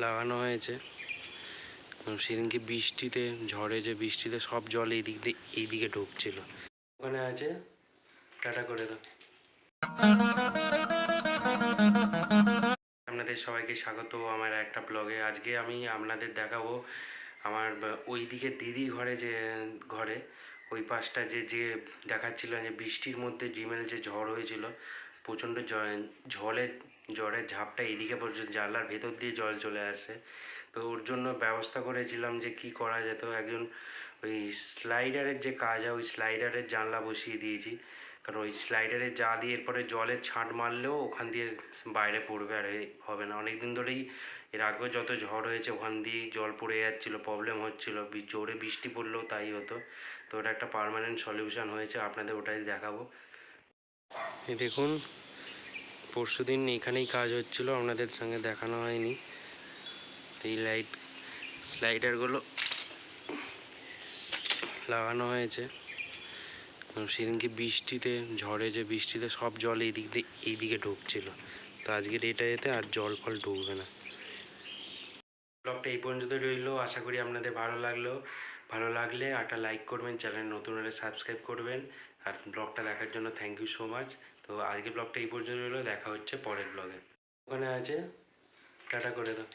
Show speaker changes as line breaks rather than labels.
লাগানো হয়েছে। সেদিনকে বৃষ্টিতে, ঝড়ে যে বৃষ্টিতে সব জল এইদিকে ঢুকছিল। ওখানে আছে, টাটা করে দাও। আপনাদের সবাইকে স্বাগত আমার একটা ব্লগে। আজকে আমি আপনাদের দেখাবো আমার ওই দিকে দিদি ঘরে ওই পাশটা যে দেখাচ্ছিলাম যে বৃষ্টির মধ্যে ডিমেল যে ঝড় হয়েছিল, প্রচণ্ড ঝড়ের ঝাপটা এদিকে পর্যন্ত জানলার ভেতর দিয়ে জল চলে আসে। তো ওর জন্য ব্যবস্থা করেছিলাম যে কি করা যেত। একজন ওই স্লাইডারের যে কাজ হয়, ওই স্লাইডারের জানলা বসিয়ে দিয়েছি, কারণ ওই স্লাইডারে যা দিয়ে এরপরে জলের ছাঁট মারলেও ওখান দিয়ে বাইরে পড়বে, আর হবে না। অনেক দিন ধরেই এর আগেও যত ঝড় হয়েছে ওখান দিয়েই জল পড়ে যাচ্ছিলো, প্রবলেম হচ্ছিলো, জোরে বৃষ্টি পড়লেও তাই হতো। তো ওটা একটা পার্মানেন্ট সলিউশন হয়েছে, আপনাদের ওটাই দেখাবো। দেখুন, পরশুদিন এখানেই কাজ হচ্ছিলো, আপনাদের সঙ্গে দেখানো হয়নি। এই স্লাইডারগুলো লাগানো হয়েছে। সেদিনকে বৃষ্টিতে, ঝড়ে যে বৃষ্টিতে সব জল এইদিকে ঢুকছিল। তো আজকের এতে আর জল ফল ঢুকবে না। ব্লগটা এই পর্যন্ত রইলো। আশা করি আপনাদের ভালো লাগলে একটা লাইক করবেন, চ্যানেল নতুন হলে সাবস্ক্রাইব করবেন। আর ব্লগটা দেখার জন্য থ্যাংক ইউ সো মাচ। তো আজকের ব্লগটা এই পর্যন্ত রইলো, দেখা হচ্ছে পরের ব্লগে। ওখানে আছে, টাটা করে দাও।